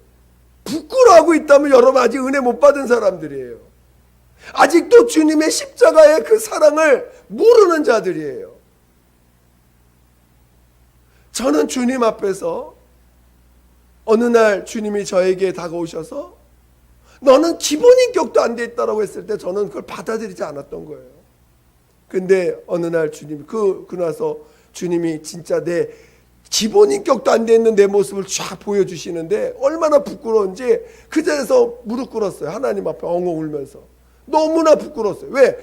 부끄러워하고 있다면 여러분 아직 은혜 못 받은 사람들이에요. 아직도 주님의 십자가의 그 사랑을 모르는 자들이에요. 저는 주님 앞에서 어느 날 주님이 저에게 다가오셔서 너는 기본인격도 안 돼 있다라고 했을 때 저는 그걸 받아들이지 않았던 거예요. 근데 어느 날 주님 그나서 주님이 진짜 내 기본인격도 안 돼 있는 내 모습을 쫙 보여주시는데 얼마나 부끄러운지 그 자리에서 무릎 꿇었어요. 하나님 앞에 엉엉 울면서 너무나 부끄러웠어요. 왜?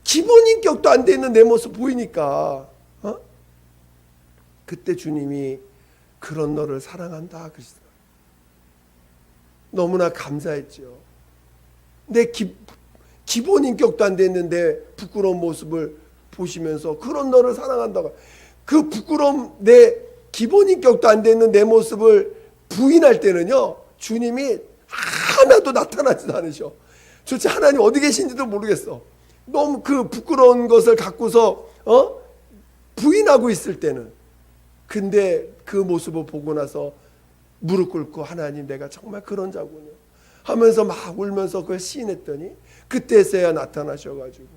기본인격도 안 돼 있는 내 모습 보이니까. 그때 주님이 그런 너를 사랑한다 그러시더라고요. 너무나 감사했죠. 내 기본인격도 안 돼 있는데 부끄러운 모습을 보시면서 그런 너를 사랑한다고. 그 부끄러움 기본 인격도 안 되는 내 모습을 부인할 때는요, 주님이 하나도 나타나지도 않으셔. 도대체 하나님 어디 계신지도 모르겠어. 너무 그 부끄러운 것을 갖고서 부인하고 있을 때는. 근데 그 모습을 보고 나서 무릎 꿇고 하나님 내가 정말 그런 자군요 하면서 막 울면서 그걸 시인했더니 그때서야 나타나셔가지고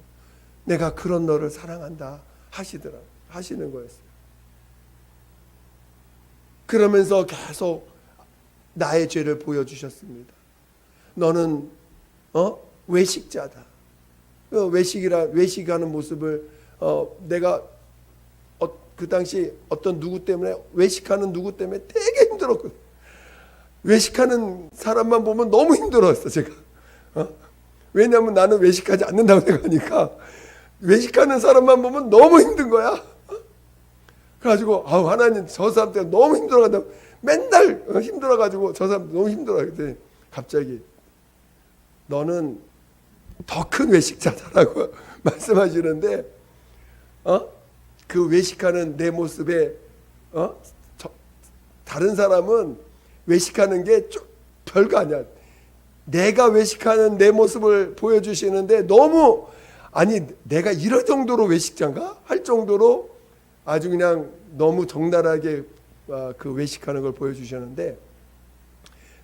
내가 그런 너를 사랑한다 하시는 거였어요. 그러면서 계속 나의 죄를 보여주셨습니다. 너는 외식자다. 외식하는 모습을 내가 그 당시 어떤 누구 때문에 외식하는 누구 때문에 되게 힘들었거든. 외식하는 사람만 보면 너무 힘들었어 제가. 왜냐하면 나는 외식하지 않는다고 생각하니까 외식하는 사람만 보면 너무 힘든 거야. 그래가지고 하나님 저 사람 때문에 너무 힘들어간다. 맨날 힘들어가지고 저 사람 너무 힘들어. 그랬더니 갑자기 너는 더 큰 외식자다라고 말씀하시는데 그 외식하는 내 모습에 다른 사람은 외식하는 게 별거 아니야. 내가 외식하는 내 모습을 보여주시는데 너무 내가 이럴 정도로 외식자인가 할 정도로 아주 그냥 너무 적나라하게 그 외식하는 걸 보여주셨는데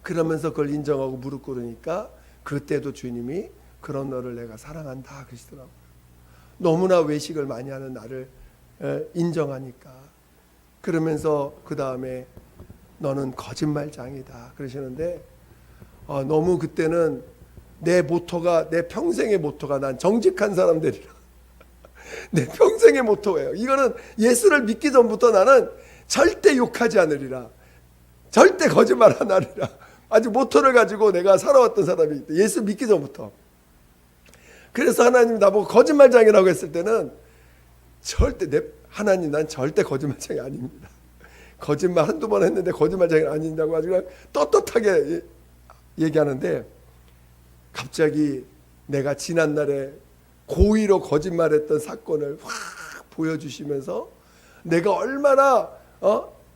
그러면서 그걸 인정하고 무릎 꿇으니까 그때도 주님이 그런 너를 내가 사랑한다 그러시더라고요. 너무나 외식을 많이 하는 나를 인정하니까. 그러면서 그 다음에 너는 거짓말장이다 그러시는데 너무 그때는 내 평생의 모토가 난 정직한 사람 되리라. 내 평생의 모토예요. 이거는 예수를 믿기 전부터 나는 절대 욕하지 않으리라. 절대 거짓말 안 하리라. 아주 모토를 가지고 내가 살아왔던 사람이 예수 믿기 전부터. 그래서 하나님이 나보고 거짓말장이라고 했을 때는 하나님 난 절대 거짓말장이 아닙니다. 거짓말 한두 번 했는데 거짓말장이 아닌다고 아주 그냥 떳떳하게 얘기하는데 갑자기 내가 지난날에 고의로 거짓말했던 사건을 확 보여주시면서 내가 얼마나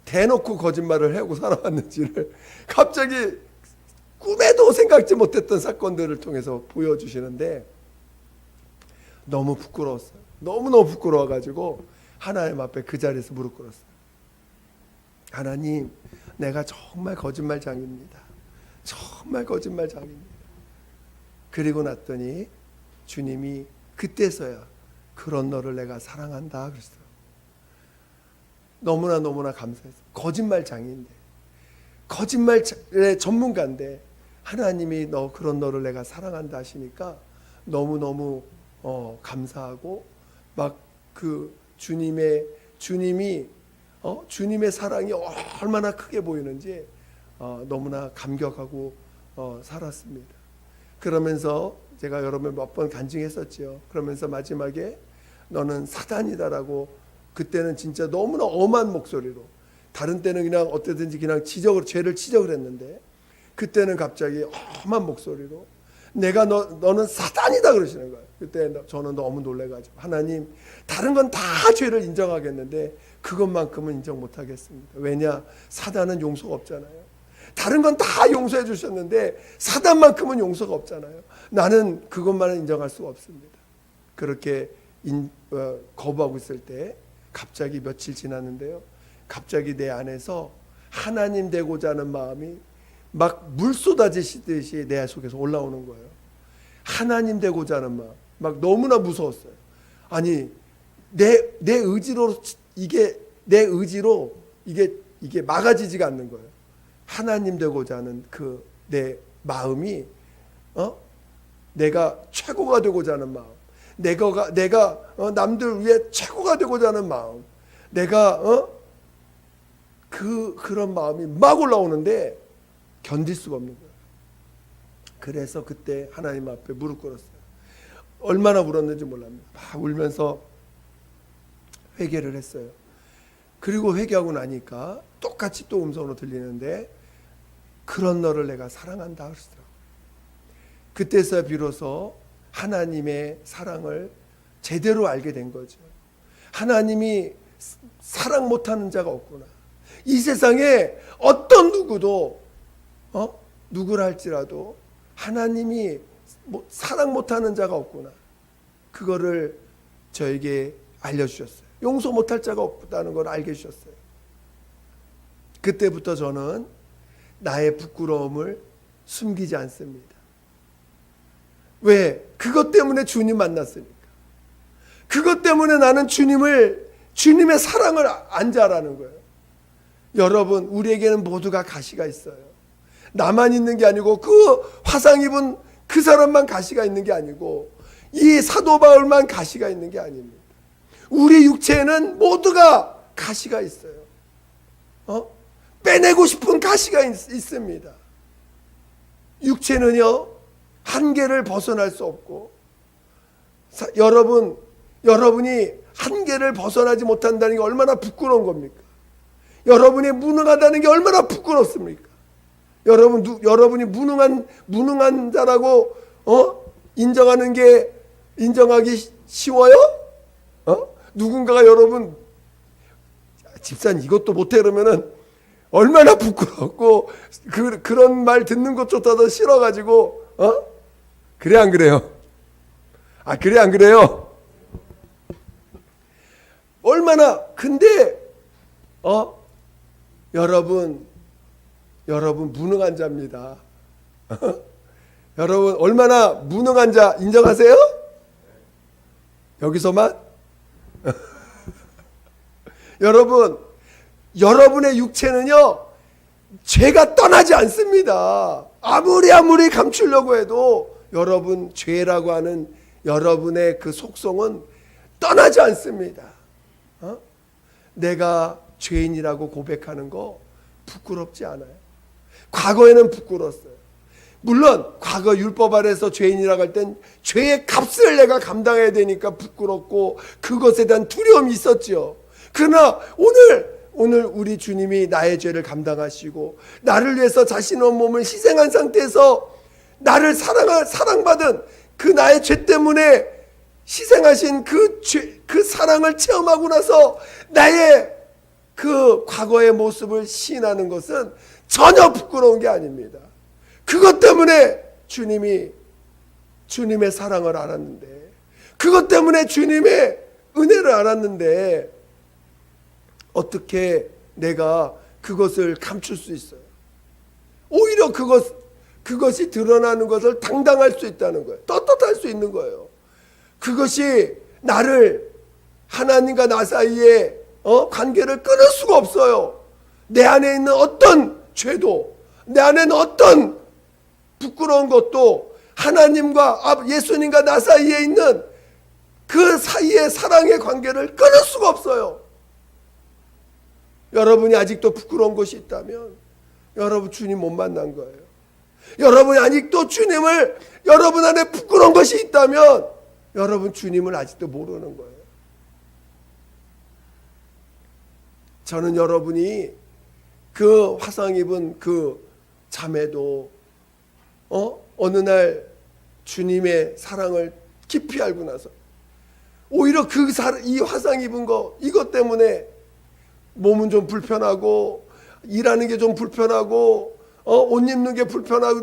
대놓고 거짓말을 하고 살아왔는지를 갑자기 꿈에도 생각지 못했던 사건들을 통해서 보여주시는데 너무 부끄러웠어요. 너무너무 부끄러워가지고 하나님 앞에 그 자리에서 무릎 꿇었어요. 하나님, 내가 정말 거짓말장입니다. 정말 거짓말장입니다. 그리고 났더니 주님이 그때서야 그런 너를 내가 사랑한다 그랬어요. 너무나 감사했어요. 거짓말장인데, 거짓말의 전문가인데 하나님이 그런 너를 내가 사랑한다 하시니까 너무너무 감사하고 막 그 주님의 사랑이 얼마나 크게 보이는지 너무나 감격하고 살았습니다. 그러면서 제가 여러 번 몇 번 간증했었죠. 그러면서 마지막에 너는 사단이다라고 그때는 진짜 너무나 엄한 목소리로, 다른 때는 그냥 어떻게든지 그냥 죄를 지적을 했는데 그때는 갑자기 엄한 목소리로 너는 사단이다 그러시는 거예요. 그때 저는 너무 놀래가지고 하나님, 다른 건 다 죄를 인정하겠는데 그것만큼은 인정 못하겠습니다. 왜냐? 사단은 용서가 없잖아요. 다른 건 다 용서해 주셨는데 사단만큼은 용서가 없잖아요. 나는 그것만은 인정할 수가 없습니다. 그렇게 거부하고 있을 때 갑자기 며칠 지났는데요, 갑자기 내 안에서 하나님 되고자 하는 마음이 막 물 쏟아지시듯이 내 속에서 올라오는 거예요. 하나님 되고자 하는 마음, 막 너무나 무서웠어요. 아니 내 의지로 내 의지로 이게 막아지지가 않는 거예요. 하나님 되고자 하는 그 내 마음이 내가 최고가 되고자 하는 마음, 내가 남들 위해 최고가 되고자 하는 마음, 내가 그런 마음이 막 올라오는데 견딜 수가 없는 거예요. 그래서 그때 하나님 앞에 무릎 꿇었어요. 얼마나 울었는지 몰랍니다. 막 울면서 회개를 했어요. 그리고 회개하고 나니까 똑같이 또 음성으로 들리는데 그런 너를 내가 사랑한다 그러시더라고요. 그때서 비로소 하나님의 사랑을 제대로 알게 된 거죠. 하나님이 사랑 못하는 자가 없구나. 이 세상에 어떤 누구도 누구라 할지라도 하나님이 사랑 못하는 자가 없구나. 그거를 저에게 알려주셨어요. 용서 못할 자가 없다는 걸 알게 해주셨어요. 그때부터 저는 나의 부끄러움을 숨기지 않습니다. 왜? 그것 때문에 주님 만났으니까. 그것 때문에 나는 주님의 사랑을 안자라는 거예요. 여러분, 우리에게는 모두가 가시가 있어요. 나만 있는 게 아니고 그 화상 입은 그 사람만 가시가 있는 게 아니고 이 사도 바울만 가시가 있는 게 아닙니다. 우리 육체에는 모두가 가시가 있어요. 빼내고 싶은 가시가 있습니다. 육체는요, 한계를 벗어날 수 없고, 여러분이 한계를 벗어나지 못한다는 게 얼마나 부끄러운 겁니까? 여러분이 무능하다는 게 얼마나 부끄럽습니까? 여러분이 무능한 자라고 인정하기 쉬워요? 누군가가 여러분, 집사님 이것도 못해 그러면은 얼마나 부끄럽고 그런 말 듣는 것조차도 싫어가지고 그래 안 그래요? 그래 안 그래요? 얼마나 근데 여러분 무능한 자입니다. 여러분 얼마나 무능한 자 인정하세요? 여기서만? 여러분의 육체는요, 죄가 떠나지 않습니다. 아무리 감추려고 해도 여러분 죄라고 하는 여러분의 그 속성은 떠나지 않습니다. 내가 죄인이라고 고백하는 거 부끄럽지 않아요. 과거에는 부끄러웠어요. 물론 과거 율법 아래서 죄인이라고 할 땐 죄의 값을 내가 감당해야 되니까 부끄럽고 그것에 대한 두려움이 있었죠. 그러나 오늘 우리 주님이 나의 죄를 감당하시고 나를 위해서 자신의 몸을 희생한 상태에서 나를 사랑받은 그 나의 죄 때문에 희생하신 그 사랑을 체험하고 나서 나의 그 과거의 모습을 시인하는 것은 전혀 부끄러운 게 아닙니다. 그것 때문에 주님의 사랑을 알았는데, 그것 때문에 주님의 은혜를 알았는데 어떻게 내가 그것을 감출 수 있어요? 오히려 그것이 드러나는 것을 당당할 수 있다는 거예요. 떳떳할 수 있는 거예요. 그것이 나를 하나님과 나 사이에 관계를 끊을 수가 없어요. 내 안에 있는 어떤 죄도, 내 안에 있는 어떤 부끄러운 것도 하나님과 예수님과 나 사이에 있는 그 사이의 사랑의 관계를 끊을 수가 없어요. 여러분이 아직도 부끄러운 것이 있다면 여러분 주님 못 만난 거예요. 여러분이 아직도 여러분 안에 부끄러운 것이 있다면 여러분 주님을 아직도 모르는 거예요. 저는 여러분이 그 화상 입은 그 자매도 어느 날 주님의 사랑을 깊이 알고 나서 오히려 이 화상 입은 이것 때문에 몸은 좀 불편하고 일하는 게 좀 불편하고 옷 입는 게 불편하고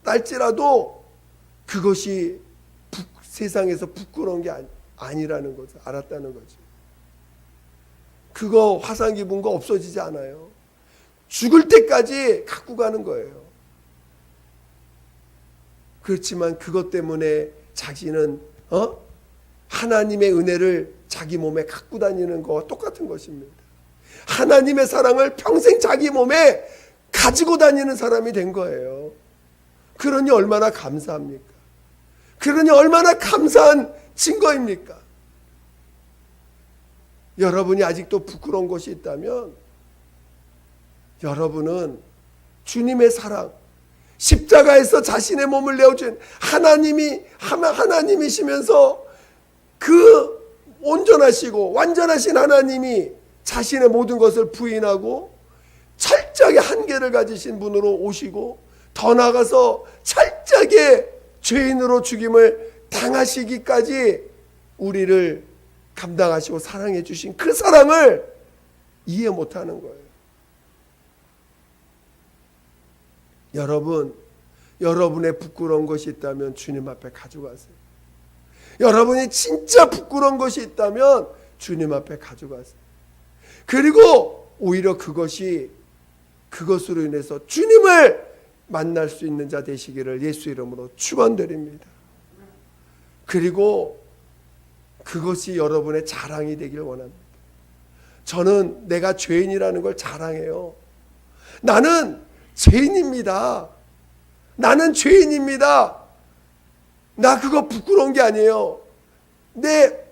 날지라도 그것이 세상에서 부끄러운 게 아니라는 것을 알았다는 거죠. 그거 화상 입은 거 없어지지 않아요. 죽을 때까지 갖고 가는 거예요. 그렇지만 그것 때문에 자기는 하나님의 은혜를 자기 몸에 갖고 다니는 것과 똑같은 것입니다. 하나님의 사랑을 평생 자기 몸에 가지고 다니는 사람이 된 거예요. 그러니 얼마나 감사합니까? 그러니 얼마나 감사한 증거입니까? 여러분이 아직도 부끄러운 것이 있다면 여러분은 주님의 사랑, 십자가에서 자신의 몸을 내어준 하나님이시면서 그 온전하시고 완전하신 하나님이 자신의 모든 것을 부인하고 철저하게 한계를 가지신 분으로 오시고 더 나아가서 철저하게 죄인으로 죽임을 당하시기까지 우리를 감당하시고 사랑해 주신 그 사랑을 이해 못하는 거예요. 여러분, 여러분의 부끄러운 것이 있다면 주님 앞에 가져가세요. 여러분이 진짜 부끄러운 것이 있다면 주님 앞에 가져가세요. 그리고 오히려 그것으로 인해서 주님을 만날 수 있는 자 되시기를 예수 이름으로 축원드립니다. 그리고 그것이 여러분의 자랑이 되길 원합니다. 저는 내가 죄인이라는 걸 자랑해요. 나는 죄인입니다. 나는 죄인입니다. 나 그거 부끄러운 게 아니에요.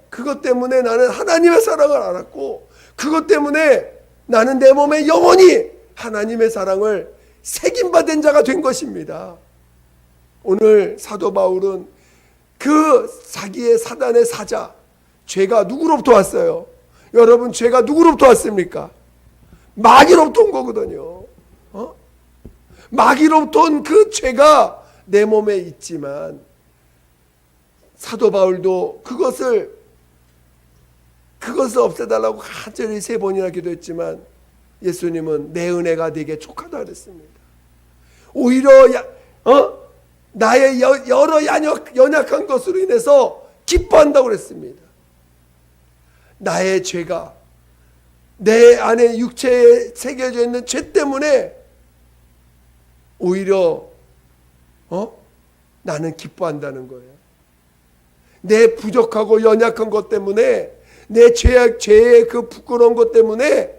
그것 때문에 나는 하나님의 사랑을 알았고, 그것 때문에 나는 내 몸에 영원히 하나님의 사랑을 새김받은 자가 된 것입니다. 오늘 사도 바울은 그 자기의 사단의 사자, 죄가 누구로부터 왔어요? 여러분, 죄가 누구로부터 왔습니까? 마귀로부터 온 거거든요. 마귀로부터 온 그 죄가 내 몸에 있지만 사도 바울도 그것을 없애달라고 간절히 3번이나 기도했지만 예수님은 내 은혜가 네게 족하다 그랬습니다. 오히려 나의 여러 연약한 것으로 인해서 기뻐한다고 그랬습니다. 나의 죄가, 내 안에 육체에 새겨져 있는 죄 때문에 오히려 나는 기뻐한다는 거예요. 내 부족하고 연약한 것 때문에, 내 죄의 그 부끄러운 것 때문에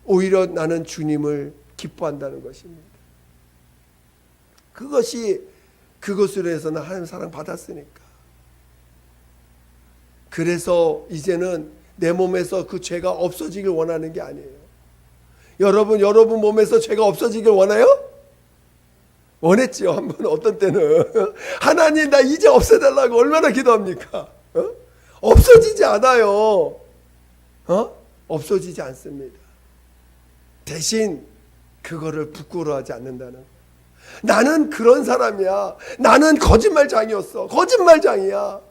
오히려 나는 주님을 기뻐한다는 것입니다. 그것으로 해서 나 하나님 사랑 받았으니까. 그래서 이제는 내 몸에서 그 죄가 없어지길 원하는 게 아니에요. 여러분 몸에서 죄가 없어지길 원해요? 원했지요. 한번 어떤 때는 하나님 나 이제 없애달라고 얼마나 기도합니까? 없어지지 않아요. 없어지지 않습니다. 대신 그거를 부끄러워하지 않는다는 거예요. 나는 그런 사람이야. 나는 거짓말장이었어. 거짓말장이야.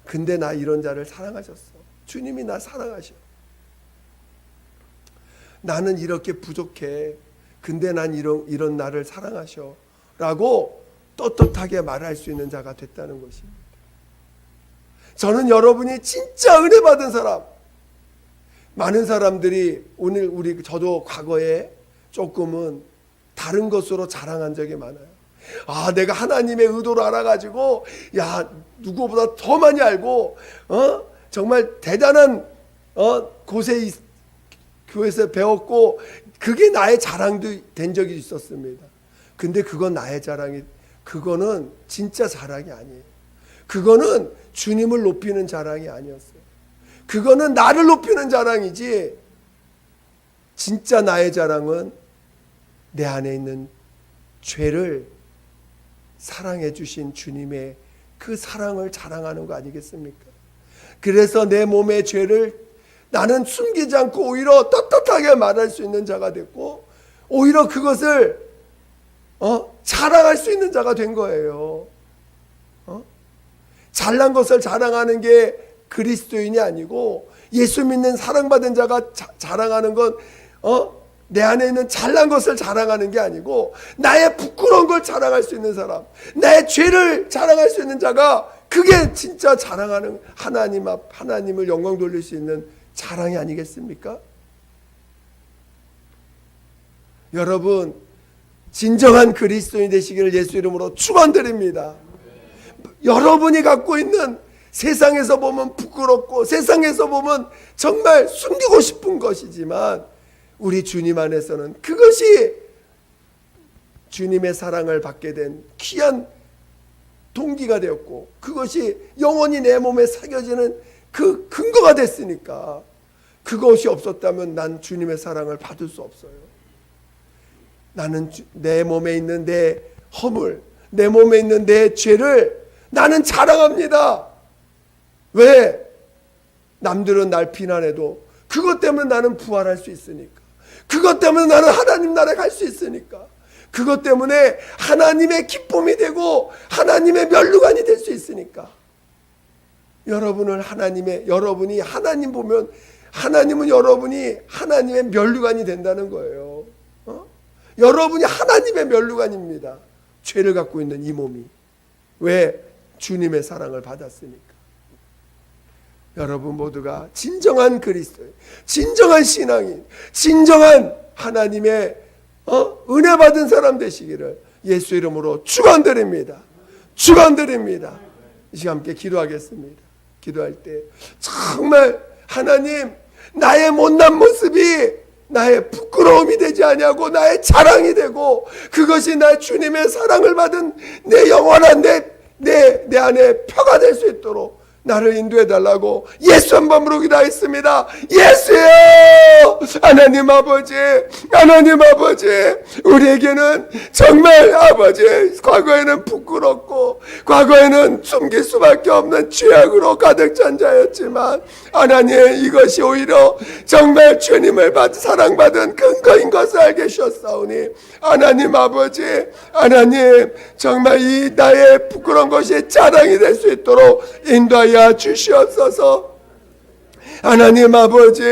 근데 나 이런 자를 사랑하셨어. 주님이 나 사랑하셔. 나는 이렇게 부족해. 근데 난 이런 나를 사랑하셔. 라고 떳떳하게 말할 수 있는 자가 됐다는 것입니다. 저는 여러분이 진짜 은혜 받은 사람, 많은 사람들이 저도 과거에 조금은 다른 것으로 자랑한 적이 많아요. 내가 하나님의 의도를 알아가지고, 누구보다 더 많이 알고, 정말 대단한, 곳에 교회에서 배웠고, 그게 나의 자랑도 된 적이 있었습니다. 근데 그거는 진짜 자랑이 아니에요. 그거는 주님을 높이는 자랑이 아니었어요. 그거는 나를 높이는 자랑이지, 진짜 나의 자랑은 내 안에 있는 죄를 사랑해 주신 주님의 그 사랑을 자랑하는 거 아니겠습니까? 그래서 내 몸의 죄를 나는 숨기지 않고 오히려 떳떳하게 말할 수 있는 자가 됐고, 오히려 그것을 자랑할 수 있는 자가 된 거예요. 잘난 것을 자랑하는 게 그리스도인이 아니고, 예수 믿는 사랑받은 자가 자랑하는 건 내 안에 있는 잘난 것을 자랑하는 게 아니고, 나의 부끄러운 걸 자랑할 수 있는 사람, 나의 죄를 자랑할 수 있는 자가, 그게 진짜 자랑하는 하나님을 영광 돌릴 수 있는 자랑이 아니겠습니까? 여러분, 진정한 그리스도인 되시기를 예수 이름으로 축원드립니다. 여러분이 갖고 있는 세상에서 보면 부끄럽고, 세상에서 보면 정말 숨기고 싶은 것이지만, 우리 주님 안에서는 그것이 주님의 사랑을 받게 된 귀한 동기가 되었고, 그것이 영원히 내 몸에 새겨지는 그 근거가 됐으니까, 그것이 없었다면 난 주님의 사랑을 받을 수 없어요. 나는 내 몸에 있는 내 허물, 내 몸에 있는 내 죄를 나는 자랑합니다. 왜? 남들은 날 비난해도 그것 때문에 나는 부활할 수 있으니까. 그것 때문에 나는 하나님 나라에 갈 수 있으니까. 그것 때문에 하나님의 기쁨이 되고 하나님의 면류관이 될 수 있으니까. 여러분이 하나님 보면, 하나님은 여러분이 하나님의 면류관이 된다는 거예요. 여러분이 하나님의 면류관입니다. 죄를 갖고 있는 이 몸이. 왜? 주님의 사랑을 받았으니까. 여러분 모두가 진정한 그리스도인, 진정한 신앙인, 진정한 하나님의 은혜 받은 사람 되시기를 예수 이름으로 축원드립니다. 축원드립니다. 이 시간 함께 기도하겠습니다. 기도할 때 정말 하나님, 나의 못난 모습이 나의 부끄러움이 되지 아니하고 나의 자랑이 되고, 그것이 나 주님의 사랑을 받은 내 영원한 내 안에 표가 될 수 있도록 나를 인도해 달라고 예수 한 번으로 기도하겠습니다. 예수여! 하나님 아버지, 하나님 아버지, 우리에게는 정말 아버지, 과거에는 부끄럽고 과거에는 숨길 수밖에 없는 죄악으로 가득 찬 자였지만, 하나님, 이것이 오히려 정말 주님을 사랑받은 근거인 것을 알게 하셨사오니, 하나님 아버지, 하나님, 정말 이 나의 부끄러운 것이 자랑이 될 수 있도록 인도하여 주시옵소서. 하나님 아버지,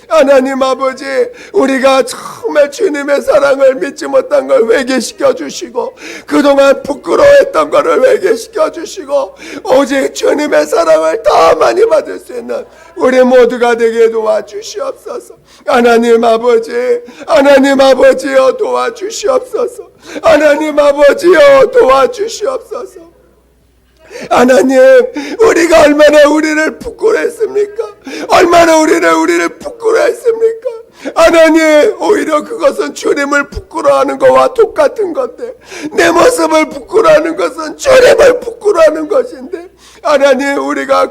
하나님 아버지, 우리가 정말 주님의 사랑을 믿지 못한 걸 회개시켜 주시고, 그동안 부끄러워했던 것을 회개시켜 주시고, 오직 주님의 사랑을 더 많이 받을 수 있는 우리 모두가 되게 도와주시옵소서. 하나님 아버지, 하나님 아버지여 도와주시옵소서. 하나님 아버지여 도와주시옵소서. 하나님, 우리가 얼마나 우리를 부끄러워했습니까? 얼마나 우리를 부끄러워했습니까? 하나님, 오히려 그것은 주님을 부끄러워하는 것과 똑같은 건데, 내 모습을 부끄러워하는 것은 주님을 부끄러워하는 것인데, 하나님, 우리가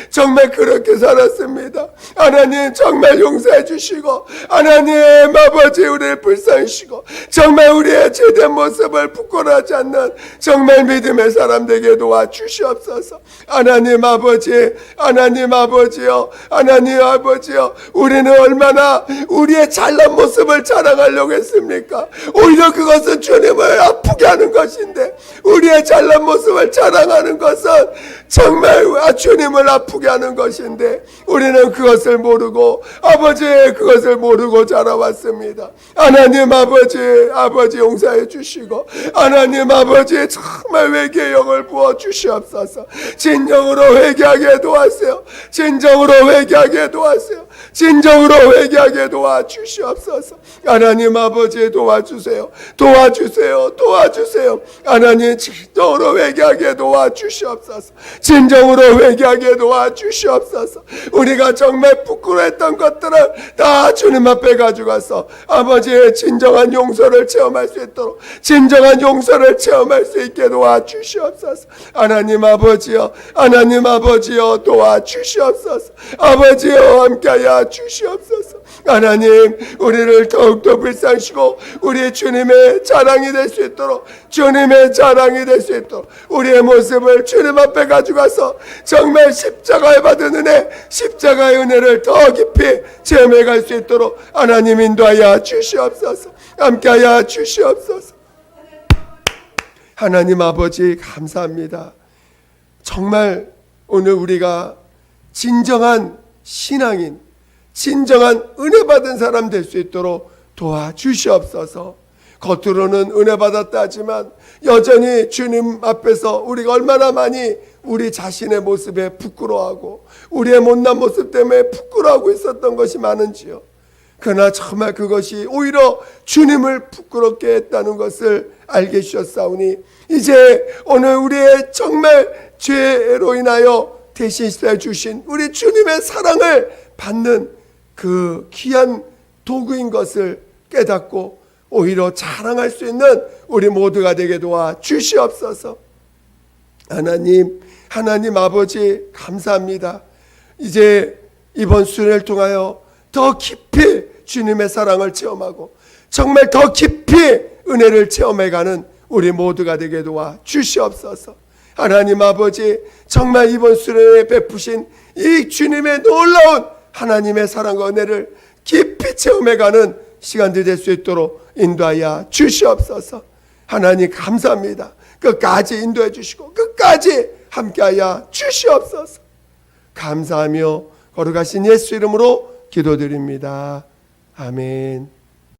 정말 그렇게 살았습니다. 하나님, 정말 용서해 주시고, 하나님 아버지, 우리를 불쌍히시고, 정말 우리의 제된 모습을 부끄러워하지 않는 정말 믿음의 사람 되게 도와주시옵소서. 하나님 아버지, 하나님 아버지요, 하나님 아버지요, 우리는 얼마나 우리의 잘난 모습을 자랑하려고 했습니까? 오히려 그것은 주님을 아프게 하는 것인데, 우리의 잘난 모습을 자랑하는 것은 정말 주님을 아프게 하는 것인데, 우리는 그것을 모르고, 아버지, 그것을 모르고 자라왔습니다. 하나님 아버지, 아버지 용서해 주시고, 하나님 아버지, 정말 회개의 영을 부어 주시옵소서. 진정으로 회개하게 도와주세요. 진정으로 회개하게 도와주세요. 진정으로 회개하게 도와주시옵소서. 하나님 아버지, 도와주세요. 도와주세요. 도와주세요. 하나님, 진정으로 회개하게 도와주시옵소서. 진정으로 회개하게 도와주시옵소서. 우리가 정말 부끄러웠던 것들을 다 주님 앞에 가져가서 아버지의 진정한 용서를 체험할 수 있도록, 진정한 용서를 체험할 수 있게 도와주시옵소서. 하나님 아버지여, 하나님 아버지여 도와주시옵소서. 아버지여 함께하여 주시옵소서. 하나님, 우리를 더욱더 불쌍히시고 우리 주님의 자랑이 될 수 있도록, 주님의 자랑이 될 수 있도록 우리의 모습을 주님 앞에 가져가서 정말 십자가에 받은 은혜, 십자가의 은혜를 더 깊이 체험해 갈 수 있도록 하나님 인도하여 주시옵소서. 함께하여 주시옵소서. 하나님 아버지, 감사합니다. 정말 오늘 우리가 진정한 신앙인, 진정한 은혜 받은 사람 될 수 있도록 도와주시옵소서. 겉으로는 은혜 받았다 하지만 여전히 주님 앞에서 우리가 얼마나 많이 우리 자신의 모습에 부끄러워하고 우리의 못난 모습 때문에 부끄러워하고 있었던 것이 많은지요. 그러나 정말 그것이 오히려 주님을 부끄럽게 했다는 것을 알게 주셨사오니, 이제 오늘 우리의 정말 죄로 인하여 대신 시대 주신 우리 주님의 사랑을 받는 그 귀한 도구인 것을 깨닫고 오히려 자랑할 수 있는 우리 모두가 되게 도와 주시옵소서. 하나님, 하나님 아버지, 감사합니다. 이제 이번 수련을 통하여 더 깊이 주님의 사랑을 체험하고 정말 더 깊이 은혜를 체험해가는 우리 모두가 되게 도와 주시옵소서. 하나님 아버지, 정말 이번 수련에 베푸신 이 주님의 놀라운 하나님의 사랑과 은혜를 깊이 체험해가는 시간들이 될 수 있도록 인도하여 주시옵소서. 하나님 감사합니다. 끝까지 인도해 주시고 끝까지 함께하여 주시옵소서. 감사하며 거룩하신 예수 이름으로 기도드립니다. 아멘.